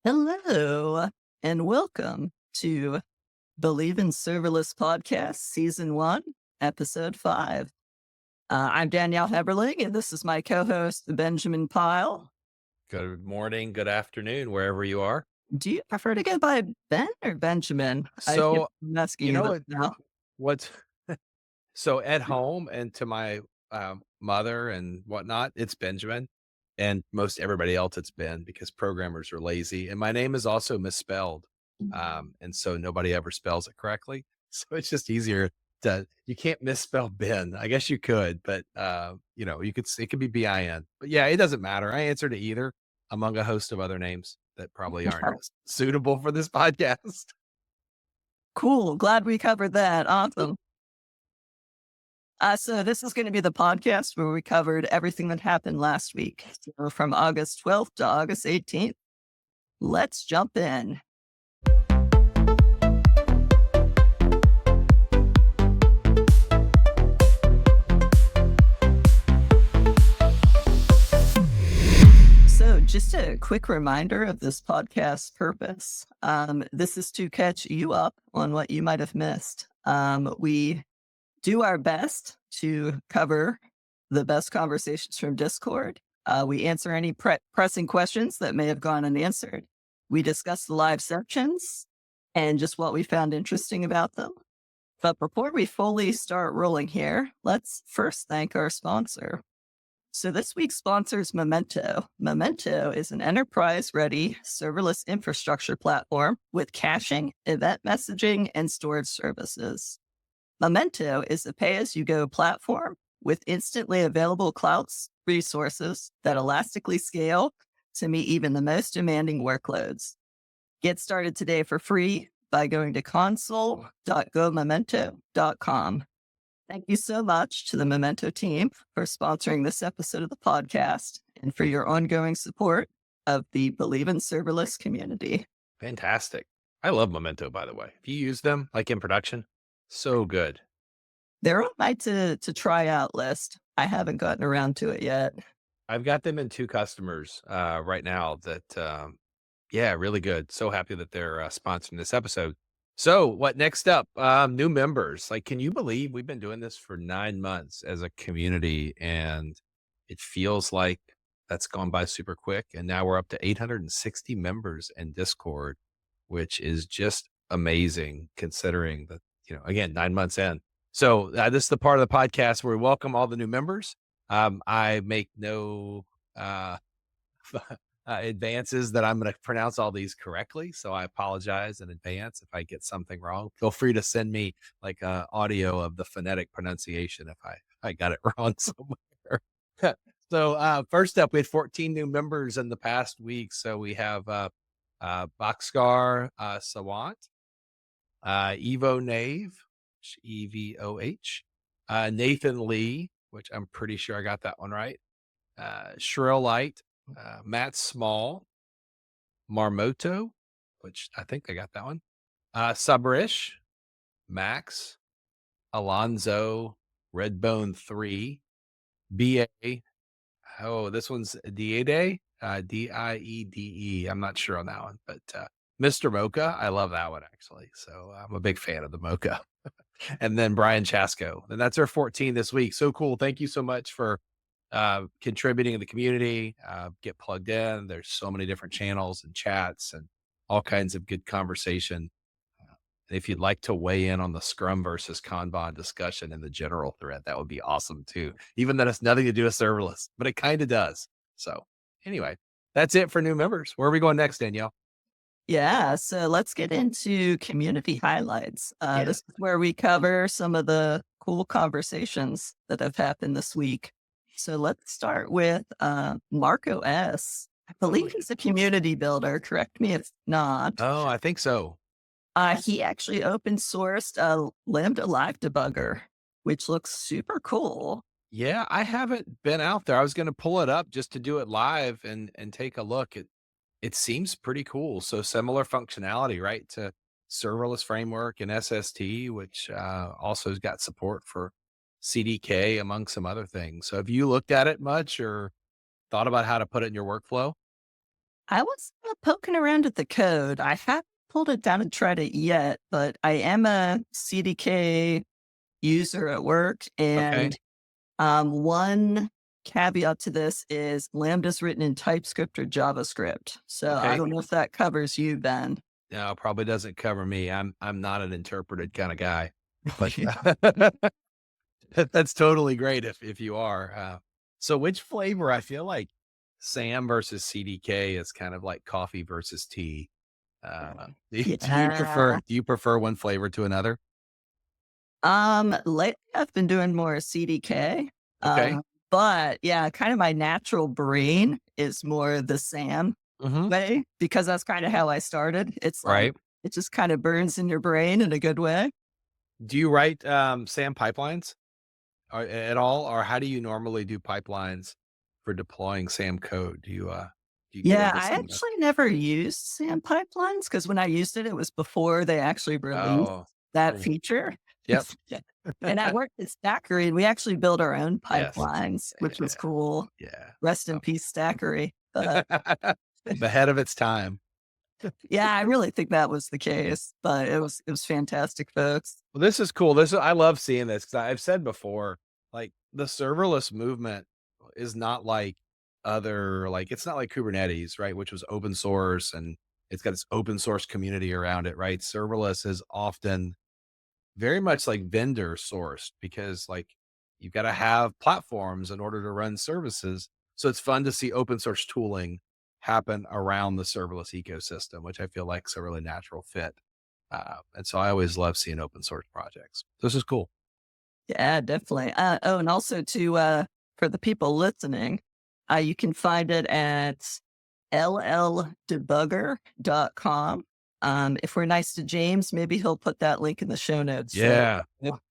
Hello, and welcome to Believe in Serverless Podcast, Season 1, Episode 5. I'm Danielle Heberling, and this is my co-host, Benjamin Pyle. Good morning, good afternoon, wherever you are. Do you prefer to go by Ben or Benjamin? So, I'm asking you you know this what? now. What's so at home and to my mother and whatnot, it's Benjamin, and most everybody else it's Ben because programmers are lazy. And my name is also misspelled, and so nobody ever spells it correctly. So it's just easier to you can't misspell Ben. I guess you could, but you could it could be BIN. But yeah, it doesn't matter. I answer to either among a host of other names that probably aren't suitable for this podcast. Cool. Glad we covered that. Awesome. So this is going to be the podcast where we covered everything that happened last week. So from August 12th to August 18th. Let's jump in. So just a quick reminder of this podcast's purpose. This is to catch you up on what you might have missed. We do our best to cover the best conversations from Discord. We answer any pressing questions that may have gone unanswered. We discuss the live sections and just what we found interesting about them. But before we fully start rolling here, let's first thank our sponsor. So this week's sponsor is Memento. Memento is an enterprise-ready serverless infrastructure platform with caching, event messaging, and storage services. Memento is a pay-as-you-go platform with instantly available cloud resources that elastically scale to meet even the most demanding workloads. Get started today for free by going to console.gomemento.com. Thank you so much to the Memento team for sponsoring this episode of the podcast and for your ongoing support of the Believe in Serverless community. Fantastic. I love Memento, by the way. If you use them like in production, so good. They're on my to try out list. I haven't gotten around to it yet. I've got them in 2 customers right now that yeah, really good. So happy that they're sponsoring this episode. So, what next up? New members. Like, can you believe we've been doing this for 9 months as a community and it feels like that's gone by super quick and now we're up to 860 members in Discord, which is just amazing considering that, again, 9 months in. So, this is the part of the podcast where we welcome all the new members. I make no advances that I'm going to pronounce all these correctly. So I apologize in advance if I get something wrong. Feel free to send me like audio of the phonetic pronunciation if I got it wrong somewhere. So first up, we had 14 new members in the past week. So we have Boxcar Sawant, Evo Nave, EVOH, Nathan Lee, which I'm pretty sure I got that one right. Shrill Light, Matt Small, Marmoto, which I think I got that one. Subrish, Max, Alonzo, Redbone 3, BA. Oh, this one's Diede, Diede. I'm not sure on that one, but Mr. Mocha, I love that one actually. So I'm a big fan of the Mocha. And then Brian Chasko. And that's our 14 this week. So cool. Thank you so much for contributing to the community. Get plugged in. There's so many different channels and chats and all kinds of good conversation. And if you'd like to weigh in on the Scrum versus Kanban discussion in the general thread, that would be awesome too. Even though it's nothing to do with serverless, but it kind of does. So anyway, that's it for new members. Where are we going next, Danielle? Yeah, so let's get into community highlights. This is where we cover some of the cool conversations that have happened this week. So let's start with Marco S. I believe he's a community builder. Correct me if not. Oh, I think so. He actually open sourced a Lambda live debugger, which looks super cool. Yeah, I haven't been out there. I was going to pull it up just to do it live and take a look. It seems pretty cool. So similar functionality, right, to serverless framework and SST, which also has got support for CDK among some other things. So have you looked at it much or thought about how to put it in your workflow? I was poking around at the code. I haven't pulled it down and tried it yet, but I am a CDK user at work. Okay. And one caveat to this is Lambda's written in TypeScript or JavaScript. So I Okay. don't know if that covers you, Ben. No, probably doesn't cover me. I'm not an interpreted kind of guy, but that's totally great if you are. So which flavor? I feel like Sam versus CDK is kind of like coffee versus tea. Yeah. Do you prefer one flavor to another? Lately I've been doing more CDK. Okay. But yeah, kind of my natural brain is more the SAM Hmm. way because that's kind of how I started. It's like Right. it just kind of burns in your brain in a good way. Do you write SAM pipelines at all, or how do you normally do pipelines for deploying SAM code? Do you get Yeah, into I some of that? actually never used SAM pipelines because when I used it, it was before they actually released Oh, that mm, feature. yep. Yeah. And I worked at Stackery and we actually built our own Yes. pipelines, which Yeah. was cool. Yeah. Rest in Oh. peace, Stackery. But Ahead of its time. yeah, I really think that was the case. But it was fantastic, folks. Well, this is cool. I love seeing this because I've said before, like the serverless movement is not like it's not like Kubernetes, right? Which was open source and it's got its open source community around it, right? Serverless is often very much like vendor sourced because like you've got to have platforms in order to run services. So it's fun to see open source tooling happen around the serverless ecosystem, which I feel like is a really natural fit. And so I always love seeing open source projects. This is cool. Yeah, definitely. Oh, and also to for the people listening, you can find it at LLdebugger.com. If we're nice to James, maybe he'll put that link in the show notes. So Yeah,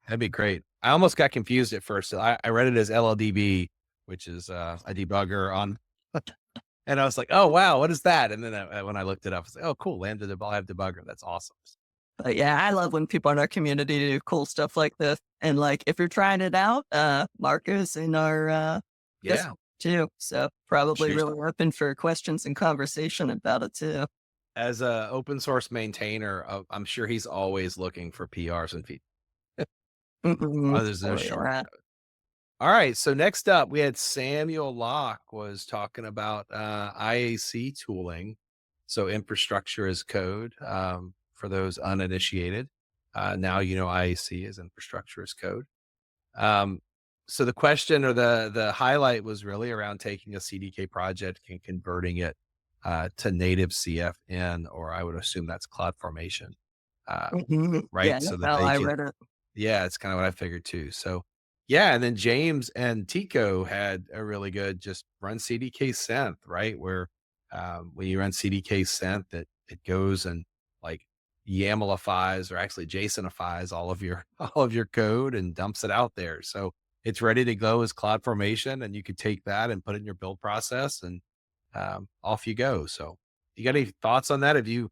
that'd be great. I almost got confused at first. I read it as LLDB, which is a debugger on, and I was like, oh wow, what is that? And then when I looked it up, I was like, oh cool, Lambda I have debugger. That's awesome. but yeah, I love when people in our community do cool stuff like this. And like if you're trying it out, Marcus in our Yeah, Discord too. So probably she's really open for questions and conversation about it too. as a open source maintainer, I'm sure he's always looking for PRs and feed. Mhm. Oh, there's no Oh, short. yeah. All right, so next up, we had Samuel Locke was talking about IAC tooling, so infrastructure as code for those uninitiated. Now you know IAC is infrastructure as code. Um, so the question or the highlight was really around taking a CDK project and converting it to native CFN, or I would assume that's CloudFormation, uh, Mhm. Yeah, right? So that's that how they I can read it. yeah, it's kinda what I figured too. So, yeah, and then James and Tico had a really good just run CDK synth, right? Where, when you run CDK synth, it goes and, like, YAMLifies or actually JSONifies all of your all of your code and dumps it out there. So, it's ready to go as CloudFormation, and you could take that and put it in your build process, and, off you go. So, you got any thoughts on that? Have you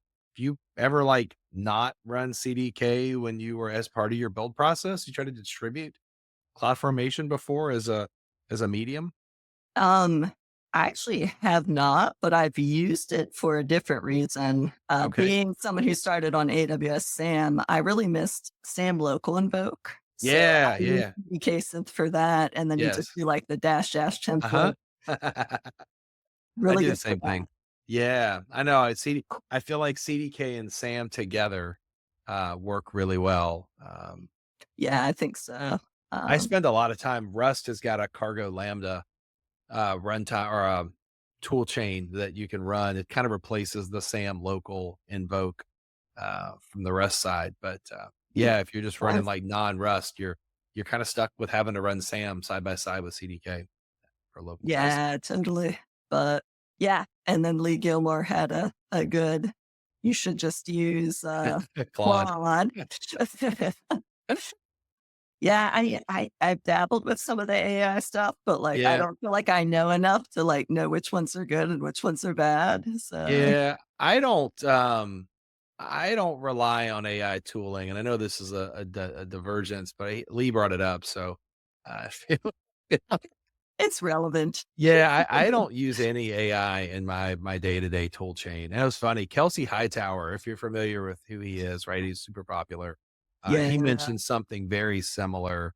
ever, like, not run CDK when you were as part of your build process? You try to distribute CloudFormation before as a medium? Um, I actually have not, but I've used it for a different reason. Okay. Being someone who started on AWS SAM, I really missed SAM local invoke. So I Yeah, used yeah. BK for that, and then you just Yes. do like the dash dash Uh-huh. template. I Really do the good for same that. thing. Yeah, I know, I feel like CDK and SAM together, work really well. Yeah, I think so. I Um, spend a lot of time Rust has got a Cargo Lambda runtime or a tool chain that you can run. It kind of replaces the SAM local invoke from the Rust side. But yeah, yeah, if you're just running like non-Rust, you're kind of stuck with having to run SAM side by side with CDK for local tasks. yeah, totally. But yeah, and then Lee Gilmore had a good. You should just use Claude. Claude. Yeah, I've dabbled with some of the AI stuff, but, like, I Yeah. don't feel like I know enough to, like, know which ones are good and which ones are bad, so Yeah. I don't rely on AI tooling. And I know this is a divergence, but Lee brought it up. So I feel It's relevant. Yeah, I don't use any AI in my day-to-day tool chain. And it was funny, Kelsey Hightower, if you're familiar with who he is, right? He's super popular. He Yeah. mentioned something very similar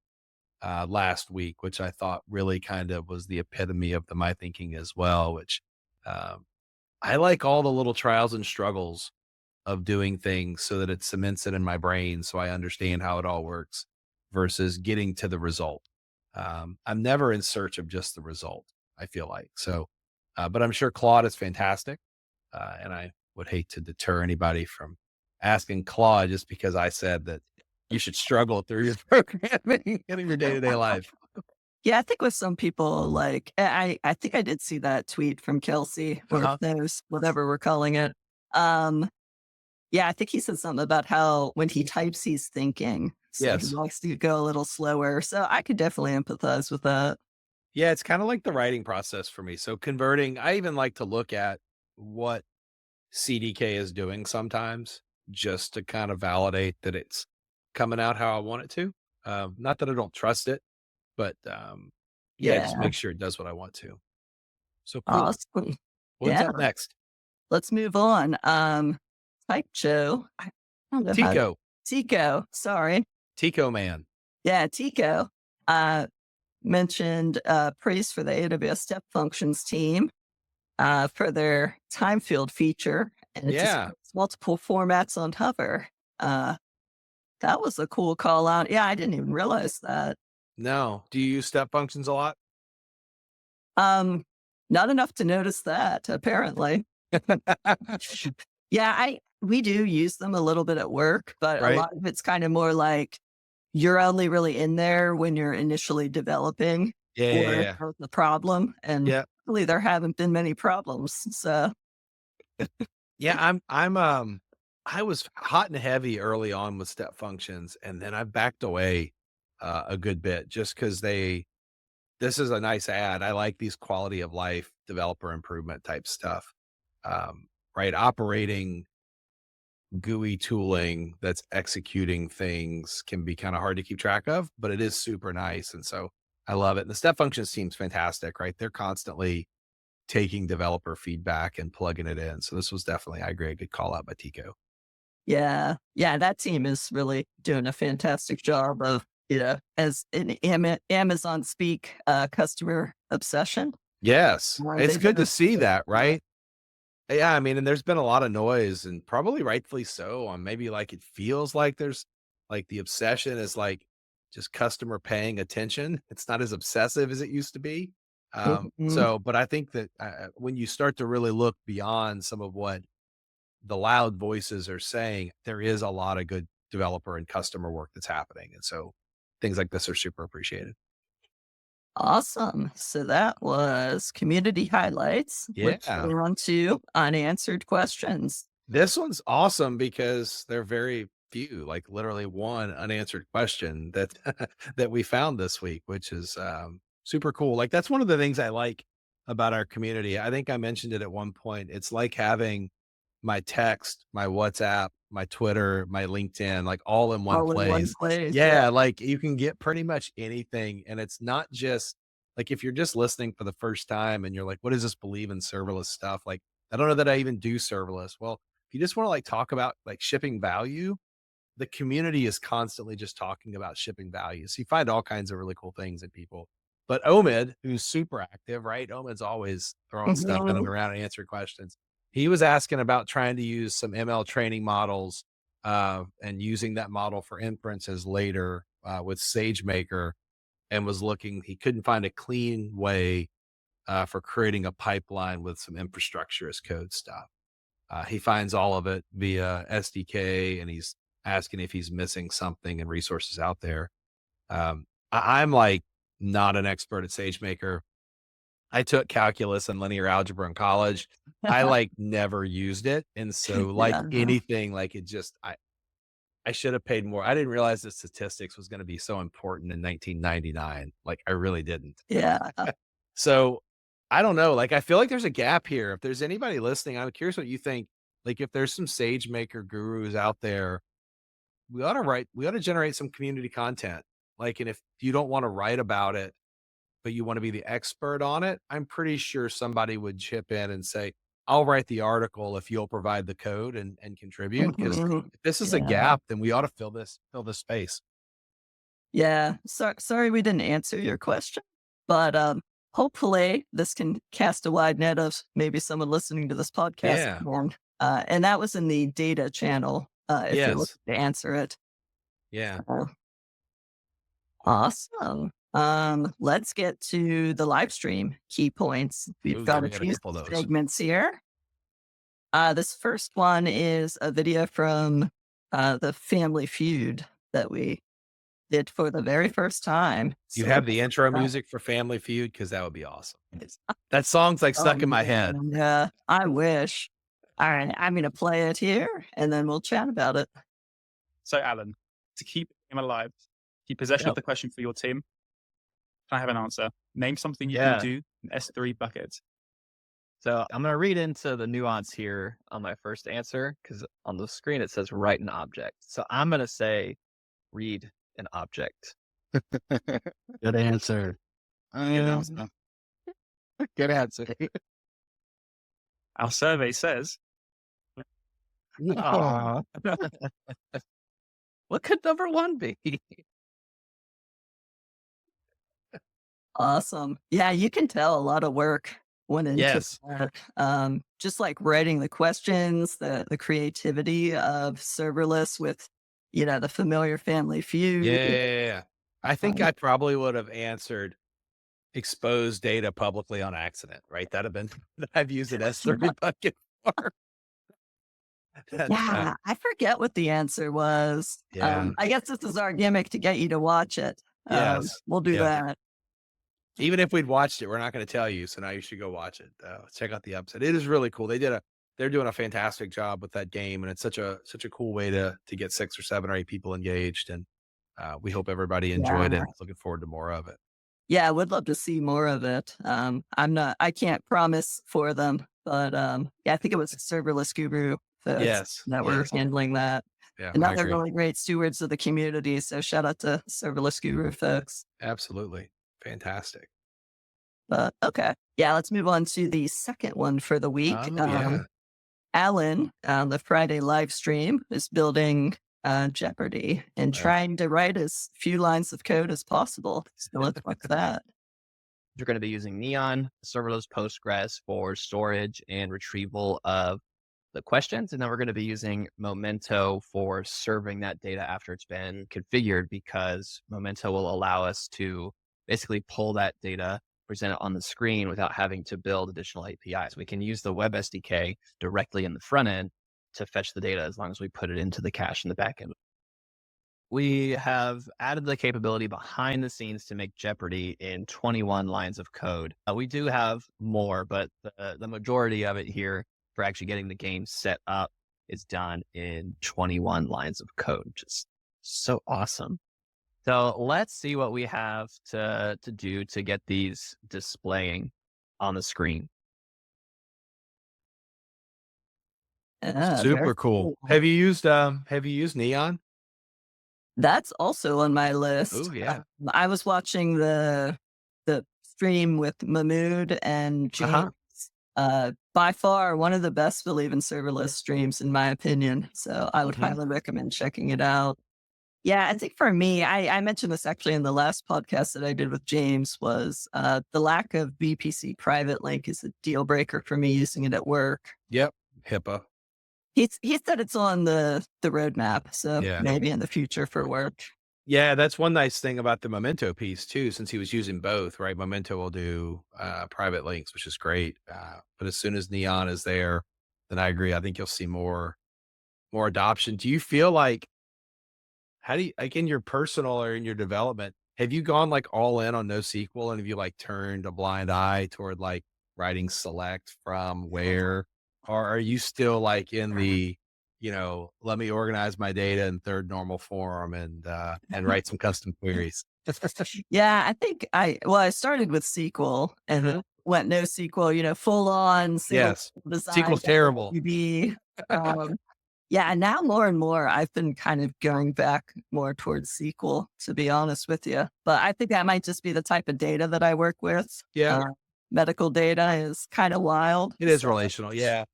last week, which I thought really kind of was the epitome of the my thinking as well, which um, I like all the little trials and struggles of doing things so that it cements it in my brain so I understand how it all works versus getting to the result. I'm never in search of just the result, I feel like. So, but I'm sure Claude is fantastic. And I would hate to deter anybody from asking Claude just because I said that you should struggle through your programming in your day to day life. Yeah, I think with some people, like, I think I did see that tweet from Kelsey or Uh-huh. those, whatever we're calling it. Um, yeah, I think he said something about how when he types, he's thinking. So he Yes. likes to go a little slower. So I could definitely empathize with that. Yeah, it's kind of like the writing process for me. So converting, I even like to look at what CDK is doing sometimes just to kind of validate that it's coming out how I want it to. Not that I don't trust it, but yeah, just Yeah. make sure it does what I want to. So cool. Awesome. What's Yeah. up next? Let's move on. Type Joe. I don't know how to Tico, Tico, sorry. Tico man. Yeah, Tico. Uh mentioned praise for the AWS Step Functions team for their time field feature, and it Yeah. displays multiple formats on hover. Uh, that was a cool call out. Yeah, I didn't even realize that. No. Do you use step functions a lot? Um, not enough to notice that, apparently. Yeah, I we do use them a little bit at work, but a Right? lot of it's kind of more like you're only really in there when you're initially developing Yeah, yeah, or yeah. there's the problem, and Yeah. really there haven't been many problems. So Yeah, I was hot and heavy early on with step functions, and then I backed away a good bit just because this is a nice ad. I like these quality of life developer improvement type stuff. Right. Operating GUI tooling that's executing things can be kind of hard to keep track of, but it is super nice. And so I love it. And the step functions team's fantastic, right? They're constantly taking developer feedback and plugging it in. So this was definitely, I agree, a good call out by Tico. yeah. Yeah, that team is really doing a fantastic job of, as an Amazon speak, customer obsession. Yes. It's They've done good to a see great that, job. right? Yeah, I mean, and there's been a lot of noise and probably rightfully so on maybe like it feels like there's like the obsession is like just customer paying attention. It's not as obsessive as it used to be. Mhm. But I think that when you start to really look beyond some of what the loud voices are saying, there is a lot of good developer and customer work that's happening. And so things like this are super appreciated. Awesome. So that was community highlights, which Yeah. we're on to unanswered questions. This one's awesome because they're very few, like literally one unanswered question that that we found this week, which is super cool. Like that's one of the things I like about our community. I think I mentioned it at one point. It's like having my text, my WhatsApp, my Twitter, my LinkedIn, like all in one All in one place. place. Yeah. Yeah, like you can get pretty much anything. And it's not just like if you're just listening for the first time and you're like, what does this believe in serverless stuff? Like, I don't know that I even do serverless. Well, if you just want to like talk about like shipping value, the community is constantly just talking about shipping value. So you find all kinds of really cool things in people. But Omid, who's super active, right? Omid's always throwing stuff in and Mhm. around and answering questions. He was asking about trying to use some ML training models and using that model for inferences later with SageMaker and was looking, he couldn't find a clean way for creating a pipeline with some infrastructure as code stuff. He finds all of it via SDK, and he's asking if he's missing something and resources out there. I'm like not an expert at SageMaker. I took calculus and linear algebra in college. I like never used it, and so like Yeah. anything, like it just I should have paid more. I didn't realize that statistics was going to be so important in 1999. Like I really didn't. Yeah. So, I don't know, like, I feel like there's a gap here. If there's anybody listening, I'm curious what you think. Like, if there's some SageMaker gurus out there, we ought to generate some community content. Like, and if you don't wanna write about it, but you want to be the expert on it, I'm pretty sure somebody would chip in and say, I'll write the article if you'll provide the code and contribute. Because Mhm. if this is a Yeah. gap, then we ought to fill this space. Yeah. Sorry we didn't answer your question, but hopefully this can cast a wide net of maybe someone listening to this podcast. Yeah. And that was in the data channel. If you're Yes. looking to answer it. Yeah. Uh, awesome. Let's get to the live stream key points. We've Ooh, yeah, got we a got a few couple of those. segments here. This first one is a video from the Family Feud that we did for the very first time. You So, have the intro music for Family Feud? Because that would be awesome. That song's like oh, stuck in my head. man, yeah, I wish. All right, I'm going to play it here and then we'll chat about it. So, Alan, to keep him alive, keep possession of Yep. the question for your team. Can I have an answer? Name something you Yeah. can do in S3 buckets. So I'm going to read into the nuance here on my first answer because on the screen it says write an object. So I'm going to say read an object. Good answer. Good answer. Good answer. Our survey says Aw. What could number one be? Awesome. Yeah, you can tell a lot of work went into Yes. that. Just like writing the questions, the creativity of serverless with, the familiar Family Feud. Yeah. I think Um, I probably would have answered expose data publicly on accident, right? That'd have been that I've used an S3 bucket for. That, Yeah, I forget what the answer was. Yeah. I guess this is our gimmick to get you to watch it. Yes. We'll do Yeah. that. Even if we'd watched it, we're not going to tell you. So now you should go watch it. Check out the episode. It is really cool. They're doing a fantastic job with that game, and it's such a cool way to get 6 or 7 or 8 people engaged. And we hope everybody enjoyed Yeah. it. Looking forward to more of it. Yeah, I would love to see more of it. I can't promise for them, but yeah, I think it was Serverless Guru folks Yes. that were Yes. handling that. Yeah, And I now they're agree. really great stewards of the community. So shout out to Serverless Guru folks. Absolutely. Fantastic. But okay. Yeah, let's move on to the second one for the week. Oh, yeah. Alan, on the Friday live stream, is building Jeopardy and Yeah. trying to write as few lines of code as possible. So let's watch that. You're going to be using Neon, serverless Postgres for storage and retrieval of the questions. And then we're going to be using Memento for serving that data after it's been configured, because Memento will allow us to basically pull that data, present it on the screen without having to build additional APIs. We can use the web SDK directly in the front end to fetch the data as long as we put it into the cache in the back end. We have added the capability behind the scenes to make Jeopardy in 21 lines of code. We do have more, but the majority of it here for actually getting the game set up is done in 21 lines of code, which is so awesome. So let's see what we have to do to get these displaying on the screen. Yeah, Super very cool. Have you used Neon? That's also on my list. Oh, yeah. I was watching the stream with Mahmood and James. By far one of the best Believe in Serverless streams, in my opinion. So I would highly recommend checking it out. Yeah, I think for me, I mentioned this actually in the last podcast that I did with James, was the lack of VPC private link is a deal breaker for me using it at work. Yep. HIPAA. He said it's on the roadmap, so Yeah. maybe in the future for work. Yeah, that's one nice thing about the Memento piece too, since he was using both, right? Memento will do private links, which is great. But as soon as Neon is there, then I agree. I think you'll see more adoption. Do you feel like, how do you, like in your personal or in your development, have you gone like all in on NoSQL, and have you like turned a blind eye toward like writing select from where, or are you still like in the, let me organize my data in third normal form and write some custom queries? Yeah, I think I started with SQL and then went NoSQL, full on single Yes. design. SQL's terrible. DB. Yeah, now more and more, I've been kind of going back more towards SQL, to be honest with you. But I think that might just be the type of data that I work with. Yeah, Medical data is kind of wild. it is relational. Yeah.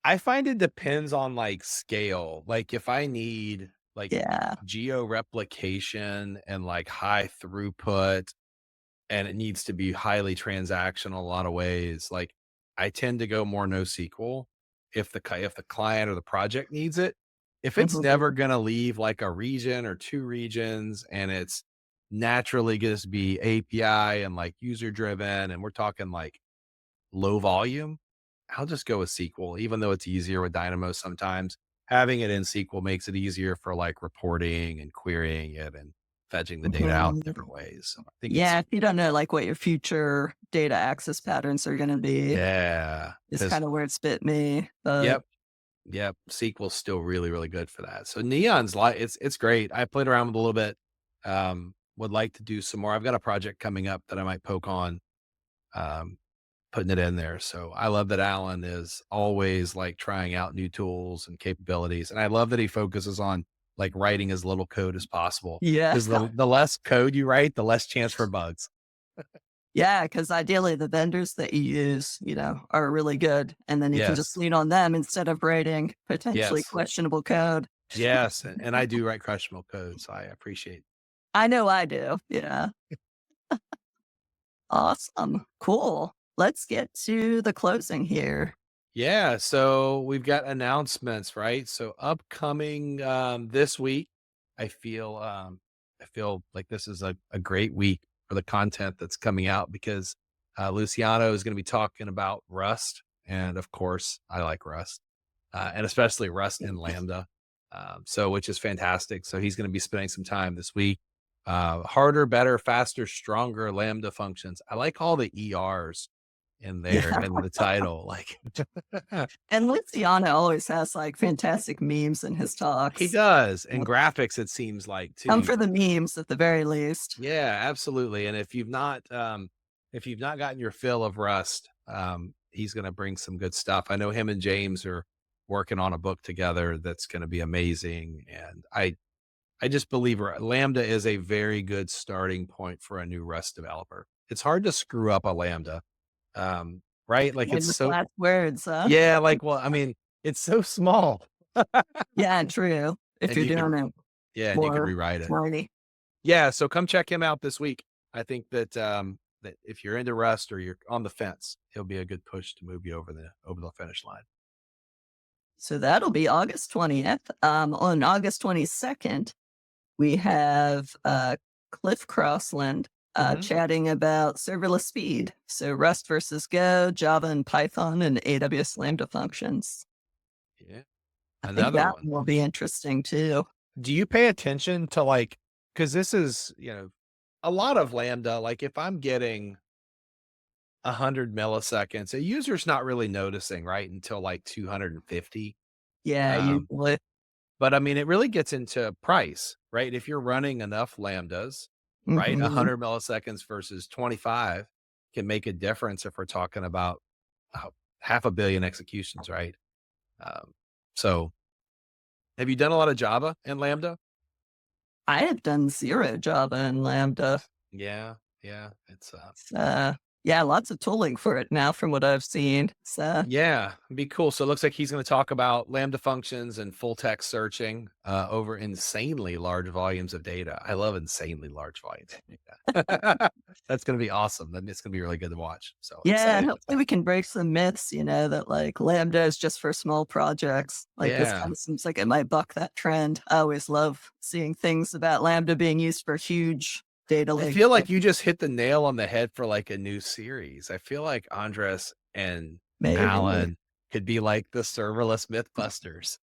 I find it depends on like scale. Like if I need like Yeah. geo replication and like high throughput and it needs to be highly transactional a lot of ways, like I tend to go more NoSQL if the client or the project needs it. If it's Mhm. never going to leave like a region or two regions and it's naturally going to be API and like user driven and we're talking like low volume, I'll just go with SQL, even though it's easier with Dynamo sometimes. Having it in SQL makes it easier for like reporting and querying it and fetching the data out in Mhm. different ways. So I think Yeah, if you don't know like what your future data access patterns are going to be, yeah. is 'Cause kind of where it's bit me. But yep. Yep. SQL's still really, really good for that. So Neon's like it's great. I played around with it a little bit. Would like to do some more. I've got a project coming up that I might poke on. Um, Putting it in there. So I love that Allen is always like trying out new tools and capabilities. And I love that he focuses on like writing as little code as possible. yeah, Because the less code you write, the less chance for bugs. yeah, because ideally the vendors that you use, are really good. And then you can just Yes. lean on them instead of writing potentially Yes. questionable code. Yes. And I do write questionable code. So I appreciate I know I do. Yeah. Awesome. Cool. Let's get to the closing here. Yeah, so we've got announcements, right? So upcoming this week, I feel like this is a great week for the content that's coming out because Luciano is going to be talking about Rust. And of course, I like Rust, and especially Rust in Lambda. So which is fantastic. So he's going to be spending some time this week. Harder, better, faster, stronger Lambda functions. I like all the ERs in there Yeah. in the title. Like And Luciano always has like fantastic memes in his he talks. does. And graphics, it seems like Come too. for the memes at the very least. Yeah, absolutely. And if you've not gotten your fill of Rust, he's gonna bring some good stuff. I know him and James are working on a book together that's gonna be amazing. And I just believe Lambda is a very good starting point for a new Rust developer. It's hard to screw up a Lambda. Right? Like it's Famous so last words, huh? yeah, like well, I mean, it's so small. Yeah, true. If And you're you could doing it and you could more rewrite it. tiny. Yeah, so come check him out this week. I think that that if you're into Rust or you're on the fence, he'll be a good push to move you over the finish line. So that'll be August 20th. On August 22nd, we have Cliff Crossland Mhm. chatting about serverless speed. So Rust versus Go, Java and Python, and AWS Lambda functions. Yeah. I think Another that one. will be interesting too. Do you pay attention to like because this is, a lot of Lambda, like if I'm getting 100 milliseconds, a user's not really noticing, right? Until like 250. Yeah, Um, usually. But I mean, it really gets into price, right? If you're running enough Lambdas, right? Mhm. 100 milliseconds versus 25 can make a difference if we're talking about uh, 500 million executions, right? Um, so have you done a lot of Java and Lambda? I have done zero Java and Lambda. Yeah. Yeah. It's, Yeah, lots of tooling for it now from what I've seen. So yeah, it'd be cool. So it looks like he's going to talk about Lambda functions and full text searching over insanely large volumes of data. I love insanely large volumes of data. That's going to be awesome. Then it's going to be really good to watch. So yeah, excited. hopefully we can break some myths, that like Lambda is just for small projects. Like this Yeah. kind of seems like it might buck that trend. I always love seeing things about Lambda being used for huge data I lakes. feel like you just hit the nail on the head for like a new series. I feel like Andres and Maybe. Alan could be like the serverless Mythbusters.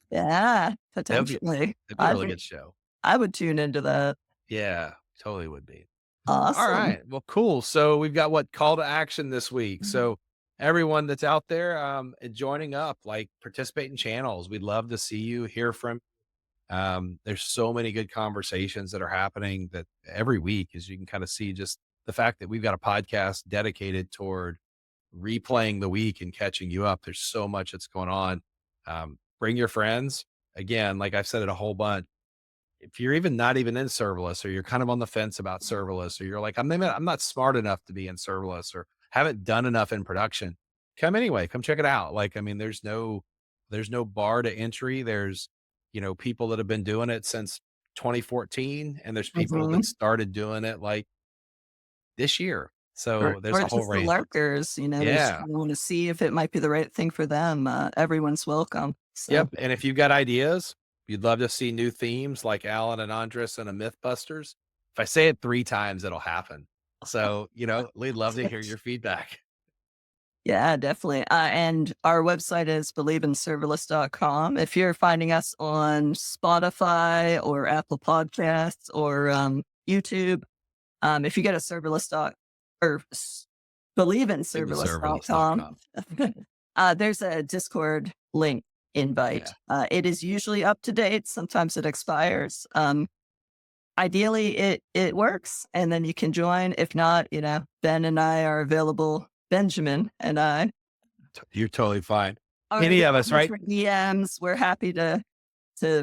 Yeah, That'd be potentially. a really good show. I would tune into that. Yeah, totally would be. All Awesome. right. Well, cool. So we've got what call to action this week. So everyone that's out there joining up, like participate in channels. We'd love to see you, hear from. There's so many good conversations that are happening that every week, as you can kind of see, just the fact that we've got a podcast dedicated toward replaying the week and catching you up. There's so much that's going on. bring your friends. Again, like I've said it a whole bunch. If you're even not even in serverless, or you're kind of on the fence about serverless, or you're like, I'm not smart enough to be in serverless, or haven't done enough in production, come anyway, come check it out. Like, I mean, there's no bar to entry. There's, people that have been doing it since 2014, and there's people that started doing it like this year. So there's or a whole just the range. lurkers, they just Yeah. want to see if it might be the right thing for them. Everyone's welcome. So. Yep. And if you've got ideas, you'd love to see new themes like Alan and Andres and a Mythbusters. If I say it 3 times, it'll happen. So, we'd love to hear your feedback. Yeah, definitely. And our website is believeinserverless.com. If you're finding us on Spotify or Apple Podcasts or YouTube, if you get a serverless or believeinserverless.com, there's a Discord link invite. Yeah. It is usually up to date. Sometimes it expires. Ideally, it works, and then you can join. If not, Ben and I are available. Benjamin and I. You're totally fine. are Any of us, right? for DMs. We're happy to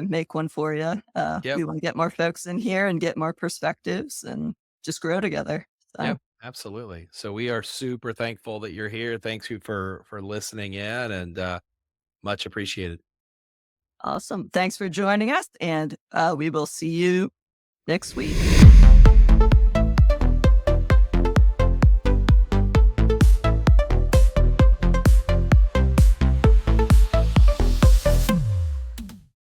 make one for you. Yep. We want to get more folks in here and get more perspectives and just grow together. So. Yep, absolutely. So we are super thankful that you're here. Thanks you for listening in, and much appreciated. Awesome. Thanks for joining us, and we will see you next week.